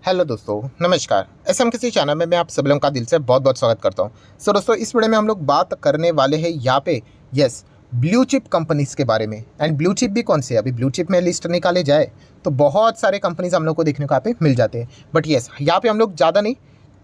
Hello दोस्तों, नमस्कार। SM किसी चैनल में मैं आप सभी लोगों का दिल से बहुत बहुत स्वागत करता हूं। दोस्तों, इस वीडियो में हम लोग बात करने वाले हैं यहाँ पे ब्लू चिप कंपनीज के बारे में। एंड ब्लू चिप भी कौन से, अभी ब्लू चिप में लिस्ट निकाले जाए तो बहुत सारे कंपनीज हम लोग को देखने को यहाँ पे मिल जाते हैं। बट यहाँ पे हम लोग ज़्यादा नहीं,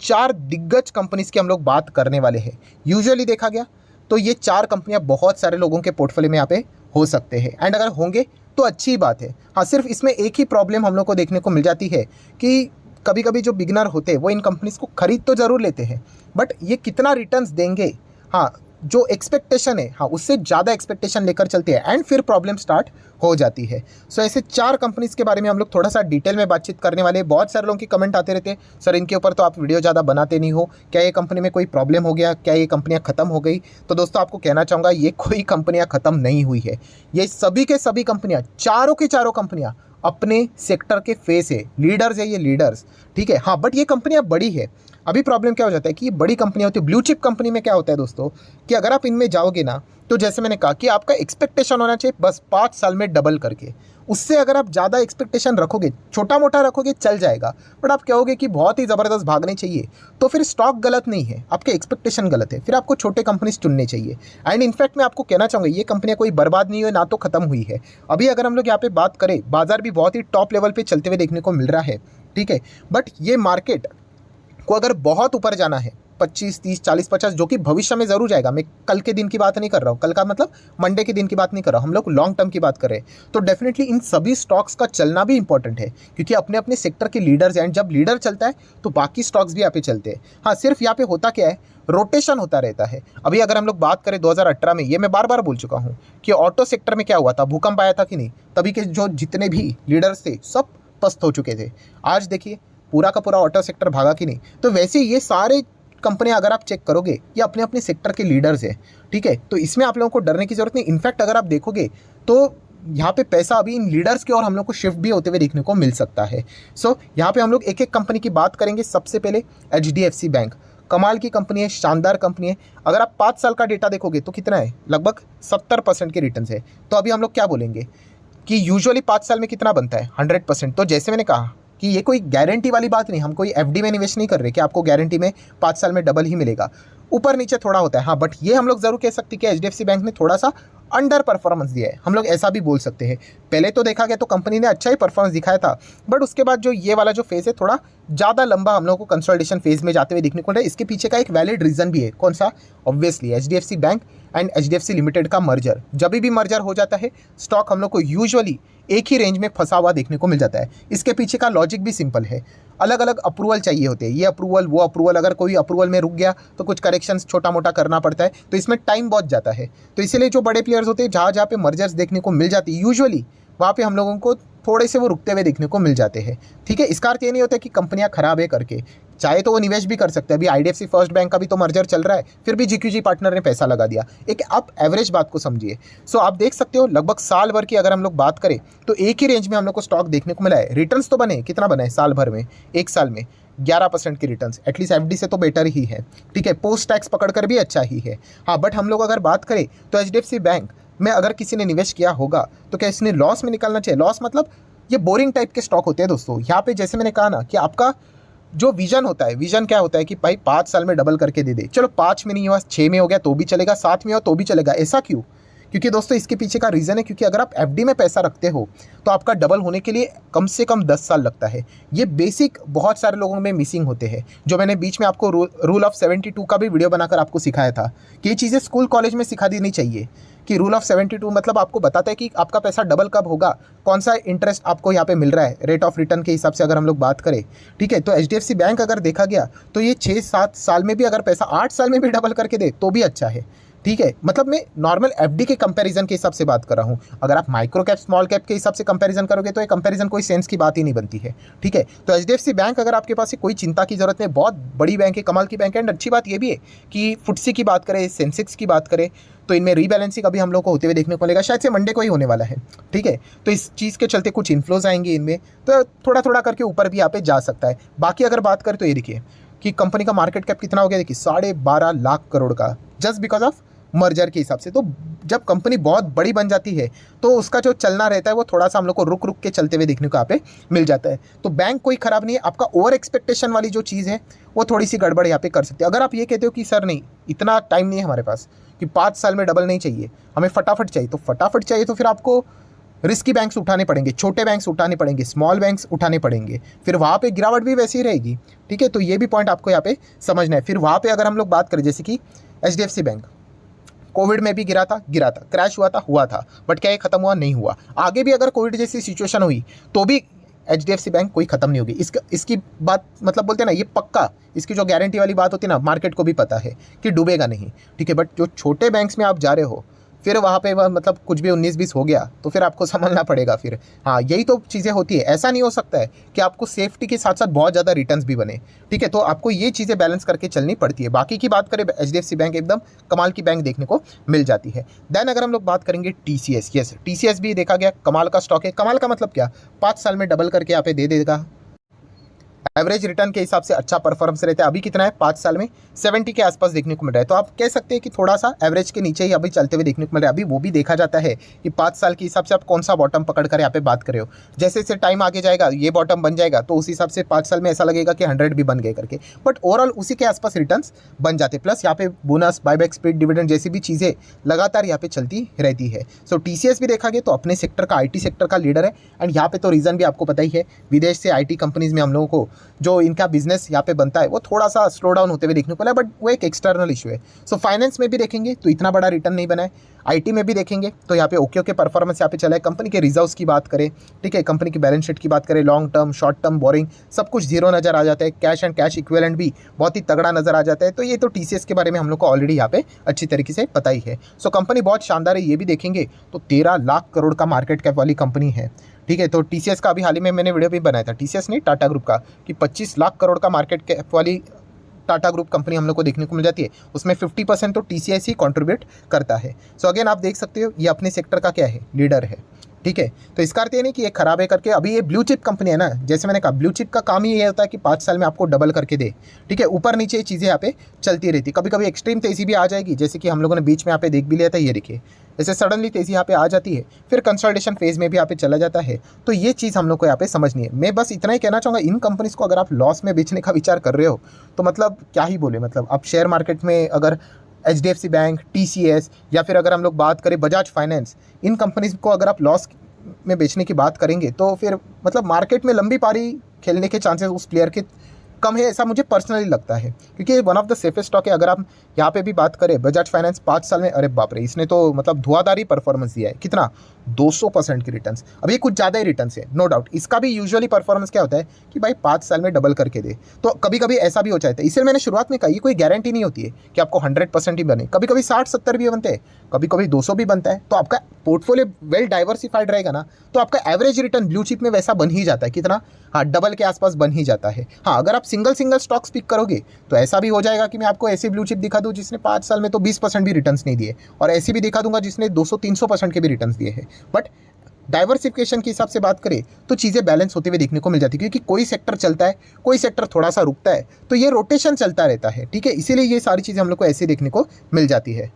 4 दिग्गज कंपनीज की हम लोग बात करने वाले हैं। यूजुअली देखा गया तो ये 4 कंपनियाँ बहुत सारे लोगों के पोर्टफोलियो में यहाँ पे हो सकते हैं। एंड अगर होंगे तो अच्छी बात है। हाँ, सिर्फ इसमें एक ही प्रॉब्लम हम लोग को देखने को मिल जाती है कि कभी कभी जो बिगिनर होते हैं वो इन कंपनीज को खरीद तो ज़रूर लेते हैं, बट ये कितना रिटर्न्स देंगे, हाँ, जो एक्सपेक्टेशन है, हाँ, उससे ज़्यादा एक्सपेक्टेशन लेकर चलते हैं एंड फिर प्रॉब्लम स्टार्ट हो जाती है। सो ऐसे 4 कंपनीज के बारे में हम लोग थोड़ा सा डिटेल में बातचीत करने वाले हैं। बहुत सारे लोगों की कमेंट आते रहते हैं, सर इनके ऊपर तो आप वीडियो ज़्यादा बनाते नहीं हो, क्या ये कंपनी में कोई प्रॉब्लम हो गया, क्या ये कंपनियाँ ख़त्म हो गई? तो दोस्तों, आपको कहना चाहूँगा ये कोई कंपनियाँ ख़त्म नहीं हुई है। ये सभी के सभी कंपनियाँ, चारों की चारों कंपनियाँ अपने सेक्टर के फेस है, लीडर्स है ये लीडर्स, ठीक है। हाँ, बट ये कंपनियां बड़ी है। अभी प्रॉब्लम क्या हो जाता है कि ये बड़ी कंपनियां होती है। ब्लू चिप कंपनी में क्या होता है दोस्तों कि अगर आप इनमें जाओगे ना, तो जैसे मैंने कहा कि आपका एक्सपेक्टेशन होना चाहिए बस 5 साल में डबल करके। उससे अगर आप ज़्यादा एक्सपेक्टेशन रखोगे, छोटा मोटा रखोगे, चल जाएगा। बट आप कहोगे कि बहुत ही ज़बरदस्त भागने चाहिए, तो फिर स्टॉक गलत नहीं है, आपके एक्सपेक्टेशन गलत है। फिर आपको छोटे कंपनीज चुनने चाहिए। एंड इनफैक्ट मैं आपको कहना चाहूँगा, ये कंपनियाँ कोई बर्बाद नहीं हुई, ना तो ख़त्म हुई है। अभी अगर हम लोग यहाँ पे बात करें, बाजार भी बहुत ही टॉप लेवल पे चलते हुए देखने को मिल रहा है, ठीक है। बट ये मार्केट को अगर बहुत ऊपर जाना है, 25, 30, 40, 50, जो कि भविष्य में ज़रूर जाएगा, मैं कल के दिन की बात नहीं कर रहा हूँ, कल का मतलब मंडे के दिन की बात नहीं कर रहा हूँ, हम लोग लॉन्ग टर्म की बात कर रहे हैं, तो डेफिनेटली इन सभी स्टॉक्स का चलना भी इंपॉर्टेंट है, क्योंकि अपने अपने सेक्टर के लीडर्स हैं। एंड जब लीडर चलता है तो बाकी स्टॉक्स भी यहाँ पे चलते हैं। हाँ, सिर्फ यहाँ पे होता क्या है, रोटेशन होता रहता है। अभी अगर हम लोग बात करें 2018 में, ये मैं बार बार बोल चुका हूँ कि ऑटो सेक्टर में क्या हुआ था, भूकंप आया था कि नहीं, तभी के जो जितने भी लीडर्स थे सब पस्त हो चुके थे। आज देखिए पूरा का पूरा ऑटो सेक्टर भागा कि नहीं। तो वैसे ये सारे कंपनियां अगर आप चेक करोगे, ये अपने अपने सेक्टर के लीडर्स हैं, ठीक है। तो इसमें आप लोगों को डरने की जरूरत नहीं। इनफैक्ट अगर आप देखोगे तो यहाँ पे पैसा अभी इन लीडर्स की ओर हम लोग को शिफ्ट भी होते हुए देखने को मिल सकता है। सो यहाँ पे हम लोग एक एक कंपनी की बात करेंगे। सबसे पहले HDFC बैंक, कमाल की कंपनी है, शानदार कंपनी है। अगर आप 5 साल का डेटा देखोगे तो कितना है, लगभग 70% के रिटर्न है। तो अभी हम लोग क्या बोलेंगे कि यूजुअली 5 साल में कितना बनता है, 100%। तो जैसे मैंने कहा कि ये कोई गारंटी वाली बात नहीं, हम कोई FD में निवेश नहीं कर रहे कि आपको गारंटी में 5 साल में डबल ही मिलेगा। ऊपर नीचे थोड़ा होता है, हाँ, बट ये हम लोग ज़रूर कह सकते हैं कि HDFC बैंक ने थोड़ा सा अंडर परफॉर्मेंस दिया है, हम लोग ऐसा भी बोल सकते हैं। पहले तो देखा गया तो कंपनी ने अच्छा ही परफॉर्मेंस दिखाया था, बट उसके बाद जो ये वाला जो फेज़ है थोड़ा ज़्यादा लंबा हम लोग को कंसोलिडेशन फेज़ में जाते हुए देखने को मिला है। इसके पीछे का एक वैलिड रीज़न भी है। कौन सा? Obviously HDFC bank and HDFC limited का मर्जर। जब भी मर्जर हो जाता है, स्टॉक हम लोग को यूजुअली एक ही रेंज में फंसा हुआ देखने को मिल जाता है। इसके पीछे का लॉजिक भी सिंपल है, अलग अलग अप्रूवल चाहिए होते हैं, ये अप्रूवल वो अप्रूवल। अगर कोई अप्रूवल में रुक गया तो कुछ करेक्शंस छोटा मोटा करना पड़ता है, तो इसमें टाइम बहुत जाता है। तो इसीलिए जो बड़े प्लेयर्स होते हैं, जहाँ जहाँ पे मर्जर्स देखने को मिल जाती है, यूजुअली वहाँ पे हम लोगों को थोड़े से वो रुकते हुए देखने को मिल जाते हैं, ठीक है। इसका अर्थ ये नहीं होता कि कंपनियां खराब है करके, चाहे तो वो निवेश भी कर सकते हैं। अभी IDFC फर्स्ट बैंक का भी तो मर्जर चल रहा है, फिर भी GQG पार्टनर ने पैसा लगा दिया। एक आप एवरेज बात को समझिए। सो आप देख सकते हो लगभग साल भर की अगर हम लोग बात करें तो एक ही रेंज में हम लोग को स्टॉक देखने को मिला है। रिटर्न्स तो बने, कितना बना है साल भर में, एक साल में 11% की रिटर्न्स, एटलीस्ट FD से तो बेटर ही है, ठीक है। पोस्ट टैक्स पकड़कर भी अच्छा ही है। हाँ, बट हम लोग अगर बात करें तो HDFC बैंक में अगर किसी ने निवेश किया होगा तो क्या इसने लॉस में निकालना चाहिए? लॉस मतलब ये बोरिंग टाइप के स्टॉक होते हैं दोस्तों। यहाँ पे जैसे मैंने कहा ना कि आपका जो विजन होता है, विजन क्या होता है कि भाई 5 साल में डबल करके दे दे। चलो 5 में नहीं हुआ, 6 में हो गया तो भी चलेगा, 7 में हो तो भी चलेगा। ऐसा क्यों? क्योंकि दोस्तों इसके पीछे का रीज़न है, क्योंकि अगर आप FD में पैसा रखते हो तो आपका डबल होने के लिए कम से कम 10 साल लगता है। ये बेसिक बहुत सारे लोगों में मिसिंग होते हैं, जो मैंने बीच में आपको रूल ऑफ 72 का भी वीडियो बनाकर आपको सिखाया था कि ये चीज़ें स्कूल कॉलेज में सिखा देनी चाहिए। कि रूल ऑफ 72 मतलब आपको बताता है कि आपका पैसा डबल कब होगा, कौन सा इंटरेस्ट आपको यहाँ पे मिल रहा है, रेट ऑफ रिटर्न के हिसाब से अगर हम लोग बात करें, ठीक है। तो HDFC बैंक अगर देखा गया तो ये 6-7 साल में भी अगर पैसा 8 साल में भी डबल करके दे तो भी अच्छा है, ठीक है। मतलब मैं नॉर्मल FD के कंपैरिजन के हिसाब से बात कर रहा हूँ। अगर आप माइक्रो कैप स्मॉल कैप के हिसाब से कंपैरिजन करोगे तो ये कंपैरिजन कोई सेंस की बात ही नहीं बनती है, ठीक है। तो HDFC बैंक अगर आपके पास कोई चिंता की जरूरत नहीं, बहुत बड़ी बैंक है, कमाल की बैंक है। एंड अच्छी बात ये भी है कि FTSE की बात करें, सेंसेक्स की बात करें, तो इनमें रीबैलेंसिंग अभी हम लोग को होते हुए देखने को मिलेगा, शायद से मंडे को ही होने वाला है, ठीक है। तो इस चीज़ के चलते कुछ इन्फ्लोज आएंगे इनमें, तो थोड़ा थोड़ा करके ऊपर भी यहाँ पे जा सकता है। बाकी अगर बात करें तो ये देखिए कि कंपनी का मार्केट कैप कितना हो गया, देखिए 12.5 लाख करोड़ का, जस्ट बिकॉज ऑफ मर्जर के हिसाब से। तो जब कंपनी बहुत बड़ी बन जाती है तो उसका जो चलना रहता है वो थोड़ा सा हम लोग को रुक रुक के चलते हुए देखने को यहाँ पे मिल जाता है। तो बैंक कोई ख़राब नहीं है, आपका ओवर एक्सपेक्टेशन वाली जो चीज़ है वो थोड़ी सी गड़बड़ यहाँ पे कर सकते हैं। अगर आप ये कहते हो कि सर नहीं, इतना टाइम नहीं है हमारे पास कि 5 साल में डबल नहीं चाहिए, हमें फटाफट चाहिए, तो फटाफट चाहिए तो फिर आपको रिस्की बैंक्स उठाने पड़ेंगे, छोटे बैंक्स उठाने पड़ेंगे, स्मॉल बैंक्स उठाने पड़ेंगे, फिर वहाँ पे गिरावट भी वैसी ही रहेगी। ठीक है, तो ये भी पॉइंट आपको यहाँ पे समझना है। फिर वहाँ पे अगर हम लोग बात करें जैसे कि HDFC बैंक कोविड में भी गिरा था, क्रैश हुआ था, बट क्या ये खत्म हुआ? नहीं हुआ। आगे भी अगर कोविड जैसी सिचुएशन हुई तो भी HDFC बैंक कोई खत्म नहीं होगी। इसकी बात मतलब बोलते हैं ना, ये पक्का, इसकी जो गारंटी वाली बात होती है ना, मार्केट को भी पता है कि डूबेगा नहीं। ठीक है, बट जो छोटे बैंक्स में आप जा रहे हो, फिर वहाँ पे मतलब कुछ भी 19-20 हो गया तो फिर आपको संभलना पड़ेगा फिर। हाँ, यही तो चीज़ें होती है। ऐसा नहीं हो सकता है कि आपको सेफ्टी के साथ साथ बहुत ज़्यादा रिटर्न्स भी बने। ठीक है, तो आपको ये चीज़ें बैलेंस करके चलनी पड़ती है। बाकी की बात करें, HDFC बैंक एकदम कमाल की बैंक देखने को मिल जाती है। देन अगर हम लोग बात करेंगे TCS, यस, TCS भी देखा गया कमाल का स्टॉक है। कमाल का मतलब क्या? 5 साल में डबल करके यहाँ पे दे देगा। एवरेज रिटर्न के हिसाब से अच्छा परफॉर्मेंस रहता है। अभी कितना है? 5 साल में 70 के आसपास देखने को मिल रहा है। तो आप कह सकते हैं कि थोड़ा सा एवरेज के नीचे ही अभी चलते हुए देखने को मिल रहा है। अभी वो भी देखा जाता है कि 5 साल के हिसाब से आप कौन सा बॉटम पकड़ कर यहाँ पे बात कर रहे हो। जैसे जैसे टाइम आगे जाएगा ये बॉटम बन जाएगा तो उस हिसाब से 5 साल में ऐसा लगेगा कि 100 भी बन गए करके, बट ओवरऑल उसी के आसपास रिटर्न्स बन जाते। प्लस यहाँ पे बोनस, बायबैक, स्प्लिट डिविडेंड जैसी भी चीज़ें लगातार यहाँ पे चलती रहती है। सो TCS भी देखा गया तो अपने सेक्टर का, IT सेक्टर का लीडर है। एंड यहाँ पे तो रीज़न भी आपको पता ही है, विदेश से IT कंपनीज में हम लोगों को जो इनका बिजनेस यहाँ पे बनता है वो थोड़ा सा स्लो डाउन होते हुए देखने को मिला, बट वो एक एक्सटर्नल इशू है। सो फाइनेंस में भी देखेंगे तो इतना बड़ा रिटर्न नहीं बना है। IT में भी देखेंगे तो यहाँ पे ओके परफॉर्मेंस यहाँ पे चला है। कंपनी के रिजर्व्स की बात करें, ठीक है, कंपनी की बैलेंस शीट की बात करें, long term, short term boring सब कुछ जीरो नज़र आ जाता है। कैश एंड कैश इक्विवेलेंट भी बहुत ही तगड़ा नज़र आ जाता है। तो ये तो TCS के बारे में हम लोग को ऑलरेडी यहाँ पे अच्छी तरीके से पता ही है। सो कंपनी बहुत शानदार है। ये भी देखेंगे तो 13 लाख करोड़ का मार्केट कैप वाली कंपनी है। ठीक है, तो TCS का अभी हाल ही में मैंने वीडियो भी बनाया था, TCS नहीं, टाटा ग्रुप का, कि 25 लाख करोड़ का मार्केट कैप वाली टाटा ग्रुप कंपनी हम लोग को देखने को मिल जाती है। उसमें 50% तो TCS ही कंट्रीब्यूट करता है। सो अगेन आप देख सकते हो ये अपने सेक्टर का क्या है, लीडर है। ठीक है, तो इसका अर्थ ये नहीं कि ये खराब है करके। अभी ये ब्लू चिप कंपनी है ना, जैसे मैंने कहा ब्लू चिप का काम ही ये होता है कि 5 साल में आपको डबल करके दे। ठीक है, ऊपर नीचे ये चीज़ें यहाँ पे चलती रहती। कभी कभी एक्सट्रीम तेज़ी भी आ जाएगी, जैसे कि हम लोगों ने बीच में यहाँ पे देख भी लिया था। ये देखिए, जैसे सडनली तेज़ी यहाँ पे आ जाती है, फिर कंसल्टेशन फेज में भी यहाँ पे चला जाता है। तो ये चीज़ हम लोग को यहाँ पे समझनी है। मैं बस इतना ही कहना चाहूँगा, इन कंपनीज़ को अगर आप लॉस में बेचने का विचार कर रहे हो तो मतलब क्या ही बोले। मतलब आप शेयर मार्केट में अगर HDFC बैंक, TCS या फिर अगर हम लोग बात करें बजाज फाइनेंस, इन कंपनीज़ को अगर आप लॉस में बेचने की बात करेंगे तो फिर मतलब मार्केट में लंबी पारी खेलने के चांसेस उस प्लेयर के कम है, ऐसा मुझे पर्सनली लगता है, क्योंकि one of the safest stock है। अगर आप यहाँ पे भी बात करें बजाज फाइनेंस 5 साल में, अरे बाप रे, इसने तो मतलब धुआंधारी परफॉर्मेंस दिया है। कितना? 200% की रिटर्न्स। अब ये कुछ ज़्यादा ही रिटर्न्स है, नो डाउट। इसका भी यूजुअली परफॉर्मेंस क्या होता है कि भाई 5 साल में डबल करके दे। तो कभी कभी ऐसा भी हो जाता है। इसलिए मैंने शुरुआत में कहा ये कोई गारंटी नहीं होती है कि आपको 100% ही बने। कभी कभी 60-70 भी बनते हैं, कभी कभी 200 भी बनता है। तो आपका पोर्टफोलियो वेल डाइवर्सिफाइड रहेगा ना, तो आपका एवरेज रिटर्न ब्लू चिप में वैसा बन ही जाता है। कितना? हाँ, डबल के आसपास बन ही जाता है। हाँ, अगर आप सिंगल स्टॉक्स पिक करोगे तो ऐसा भी हो जाएगा कि मैं आपको ऐसी ब्लू चिप दिखा दूँ जिसने 5 साल में तो 20% भी रिटर्न्स नहीं दिए, और ऐसी भी दिखा दूंगा जिसने 200-300% के भी रिटर्न्स दिए हैं। बट डाइवर्सिफिकेशन के हिसाब से बात करें तो चीज़ें बैलेंस होते हुए देखने को मिल जाती है, क्योंकि कोई सेक्टर चलता है, कोई सेक्टर थोड़ा सा रुकता है, तो ये रोटेशन चलता रहता है। ठीक है, इसीलिए ये सारी चीज़ें हम लोग को ऐसे देखने को मिल जाती है।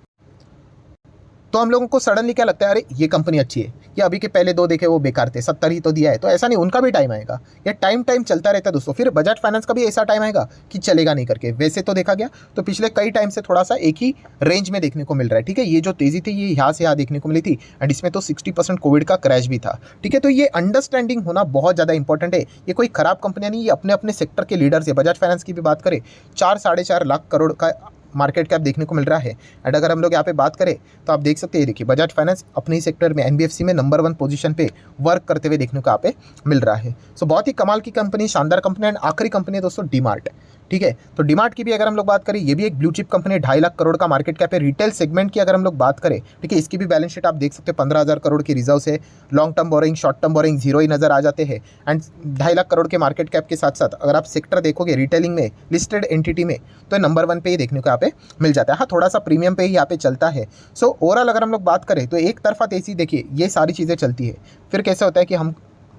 तो हम लोगों को सडनली क्या लगता है, अरे ये कंपनी अच्छी है, ये अभी के पहले 2 देखे वो बेकार थे, 70 ही तो दिया है। तो ऐसा नहीं, उनका भी टाइम आएगा। ये टाइम चलता रहता है दोस्तों। फिर बजाज फाइनेंस का भी ऐसा टाइम आएगा कि चलेगा नहीं करके। वैसे तो देखा गया तो पिछले कई टाइम से थोड़ा सा एक ही रेंज में देखने को मिल रहा है। ठीक है, ये जो तेज़ी थी ये यहाँ से यहाँ देखने को मिली थी, एंड इसमें तो 60% कोविड का क्रैश भी था। ठीक है, तो ये अंडरस्टैंडिंग होना बहुत ज़्यादा इंपॉर्टेंट है। ये कोई खराब कंपनियाँ नहीं, ये अपने अपने सेक्टर के लीडर्स है। बजाज फाइनेंस की भी बात करें, 4-4.5 लाख करोड़ का मार्केट कैप देखने को मिल रहा है। एंड अगर हम लोग यहाँ पे बात करें तो आप देख सकते हैं, देखिए बजाज फाइनेंस अपने ही सेक्टर में NBFC में नंबर 1 पोजीशन पे वर्क करते हुए देखने को यहाँ पे मिल रहा है। सो बहुत ही कमाल की कंपनी, शानदार कंपनी। एंड आखिरी कंपनी है दोस्तों डीमार्ट। ठीक है, तो डीमार्ट की भी अगर हम लोग बात करें, ये भी एक ब्लू चिप कंपनी है। 2.5 लाख करोड़ का मार्केट कैप है। रिटेल सेगमेंट की अगर हम लोग बात करें, ठीक है, इसकी भी बैलेंस शीट आप देख सकते हैं, 15,000 करोड़ की रिजर्व है। Long term boring, short term boring zero ही नजर आ जाते हैं। एंड 2.5 लाख करोड़ के मार्केट कैप के साथ साथ अगर आप सेक्टर देखोगे रिटेलिंग में, लिस्टेड एंटिटी में, तो नंबर 1 पे ही देखने को यहाँ पे मिल जाता है। हाँ, थोड़ा सा प्रीमियम पे ही यहाँ पे चलता है। सो ओवरऑल अगर हम लोग बात करें तो एक तरफा तेजी, देखिए ये सारी चीज़ें चलती है। फिर कैसे होता है कि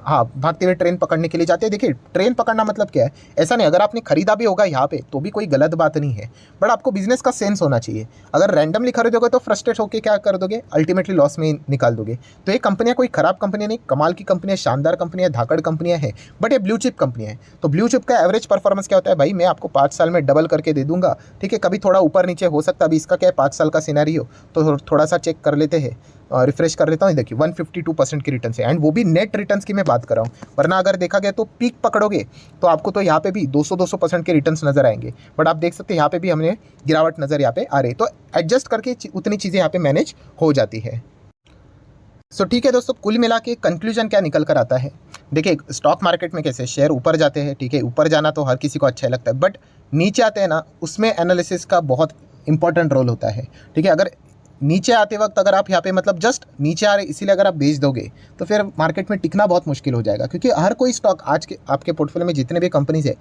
हाँ, भागते हुए ट्रेन पकड़ने के लिए जाते हैं। देखिए ट्रेन पकड़ना मतलब क्या है, ऐसा नहीं अगर आपने खरीदा भी होगा यहाँ पे तो भी कोई गलत बात नहीं है, बट आपको बिजनेस का सेंस होना चाहिए। अगर रैंडमली खरीदोगे तो फ्रस्ट्रेट होकर क्या कर दोगे, अल्टीमेटली लॉस में निकाल दोगे। तो ये कंपनियाँ कोई खराब कंपनी नहीं, कमाल की कंपनियाँ, शानदार कंपनियाँ, धाकड़ कंपनियाँ हैं, बट ये ब्लू चिप कंपनियाँ हैं। तो ब्लू चिप का एवरेज परफॉर्मेंस क्या होता है भाई, मैं आपको 5 साल में डबल करके दे दूंगा। ठीक है, कभी थोड़ा ऊपर नीचे हो सकता है, अभी इसका क्या है 5 साल का सिनेरियो, तो थोड़ा सा चेक कर लेते हैं, रिफ्रेश कर लेता हूँ। देखिए 152% की रिटर्न है, एंड वो भी नेट रिटर्न्स की मैं बात कर रहा हूँ, वरना अगर देखा गया तो पीक पकड़ोगे तो आपको तो यहाँ पे भी 200% के रिटर्न्स नजर आएंगे, बट आप देख सकते हैं यहाँ पे भी हमने गिरावट नजर यहाँ पे आ रही है। तो एडजस्ट करके उतनी चीज़ें यहाँ पे मैनेज हो जाती है। सो ठीक है दोस्तों, कुल मिला के कंक्लूजन क्या निकल कर आता है, देखिए स्टॉक मार्केट में कैसे शेयर ऊपर जाते हैं, ठीक है, ऊपर जाना तो हर किसी को अच्छा लगता है, बट नीचे आते हैं ना, उसमें एनालिसिस का बहुत इंपॉर्टेंट रोल होता है। ठीक है, अगर नीचे आते वक्त अगर आप यहाँ पे मतलब जस्ट नीचे आ रहे इसीलिए अगर आप बेच दोगे तो फिर मार्केट में टिकना बहुत मुश्किल हो जाएगा, क्योंकि हर कोई स्टॉक आज के आपके पोर्टफोलियो में जितने भी कंपनीज है,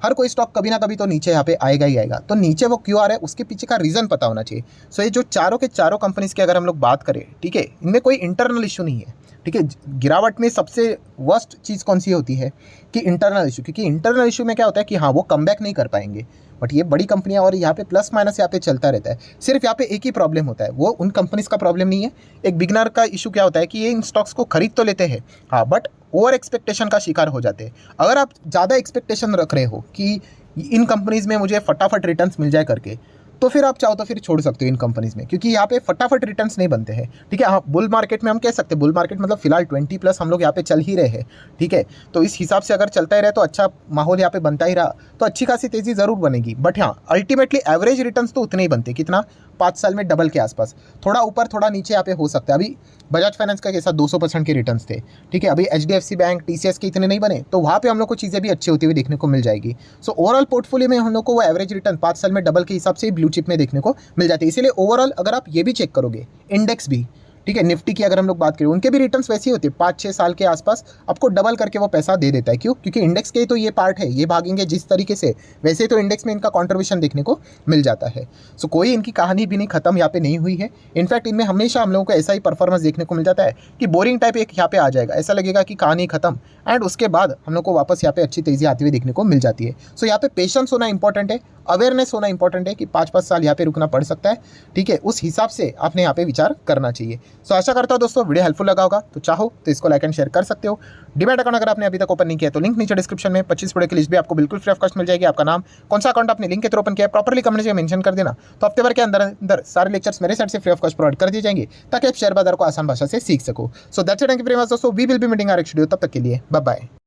हर कोई स्टॉक कभी ना कभी तो नीचे यहाँ पे आएगा ही आएगा। तो नीचे वो क्यों आ रहा है उसके पीछे का रीज़न पता होना चाहिए। सो ये जो चारों के चारों कंपनीज की अगर हम लोग बात करें, ठीक है, इनमें कोई इंटरनल इशू नहीं है। ठीक है, गिरावट में सबसे वर्स्ट चीज़ कौन सी होती है कि इंटरनल इशू, क्योंकि इंटरनल इशू में क्या होता है कि हाँ वो कम बैक नहीं कर पाएंगे, बट ये बड़ी कंपनियां और यहाँ पे प्लस माइनस यहाँ पे चलता रहता है। सिर्फ यहाँ पे एक ही प्रॉब्लम होता है, वो उन कंपनीज का प्रॉब्लम नहीं है। एक बिगनर का इशू क्या होता है कि ये इन स्टॉक्स को खरीद तो लेते हैं, हाँ, बट ओवर एक्सपेक्टेशन का शिकार हो जाते हैं। अगर आप ज़्यादा एक्सपेक्टेशन रख रहे हो कि इन कंपनीज में मुझे फटाफट रिटर्न्स मिल जाए करके, तो फिर आप चाहो तो फिर छोड़ सकते हो इन कंपनीज में, क्योंकि यहाँ पे फटाफट रिटर्न्स नहीं बनते हैं। ठीक है, हाँ, बुल मार्केट में हम कह सकते हैं, बुल मार्केट मतलब फिलहाल 20+ हम लोग यहाँ पे चल ही रहे हैं। ठीक है, तो इस हिसाब से अगर चलता ही रहे तो अच्छा माहौल यहाँ पे बनता ही रहा तो अच्छी खासी तेज़ी ज़रूर बनेगी, बट हाँ अल्टीमेटली एवरेज रिटर्न्स तो उतने ही बनते, कितना 5 साल में डबल के आसपास, थोड़ा ऊपर थोड़ा नीचे यहाँ पे हो सकता है। अभी बजाज फाइनेंस का कैसा 200% के रिटर्न्स थे। ठीक है, अभी HDFC बैंक, TCS के इतने नहीं बने, तो वहाँ पे हम लोग को चीज़ें भी अच्छी होती हुई देखने को मिल जाएगी। सो ओवरऑल पोर्टफोलियो में हम लोग को वो एवरेज रिटर्न 5 साल में डबल के हिसाब से ब्लू चिप में देखने को मिल जाती है। इसीलिए ओवरऑल अगर आप ये भी चेक करोगे, इंडेक्स भी, ठीक है, निफ्टी की अगर हम लोग बात करें, उनके भी रिटर्न्स वैसी होती है, 5-6 साल के आसपास आपको डबल करके वो पैसा दे देता है। क्यों? क्योंकि इंडेक्स के तो ये पार्ट है, ये भागेंगे जिस तरीके से, वैसे तो इंडेक्स में इनका कॉन्ट्रीब्यूशन देखने को मिल जाता है। सो कोई इनकी कहानी भी नहीं खत्म यहाँ पे नहीं हुई है। इनफैक्ट इनमें हमेशा हम लोगों को ऐसा ही परफॉर्मेंस देखने को मिल जाता है कि बोरिंग टाइप एक यहाँ पे आ जाएगा, ऐसा लगेगा कि कहानी खत्म, एंड उसके बाद हम लोग को वापस यहाँ पे अच्छी तेजी आती हुई देखने को मिल जाती है। सो यहाँ पे पेशेंस होना इंपॉर्टेंट है, अवेयरनेस होना इंपॉर्टेंट है कि 5-5 साल यहाँ पे रुकना पड़ सकता है। ठीक है, उस हिसाब से आपने यहाँ पे विचार करना चाहिए। सो आशा करता हूँ दोस्तों वीडियो हेल्पफुल लगा होगा, तो चाहो तो इसको लाइक एंड शेयर कर सकते हो। डीमैट अकाउंट अगर आपने अभी तक ओपन नहीं किया तो लिंक नीचे डिस्क्रिप्शन में 25 वीडियो की लिस्ट भी आपको बिल्कुल फ्री ऑफ कॉस्ट मिल जाएगी। आपका नाम, कौन सा अकाउंट आपने लिंक के थ्रू ओपन किया है, प्रॉपर्ली कमेंट में मेंशन कर देना, तो हफ्ते भर के अंदर अंदर सारे लेक्चर्स मेरे साइड से फ्री ऑफ कॉस्ट प्रोवाइड कर दिए जाएंगे, ताकि आप शेयर बाजार को आसान भाषा से सीख सको। So that's it, thank you very much दोस्तों, we will be meeting our next video, तब तक के लिए बाय बाय।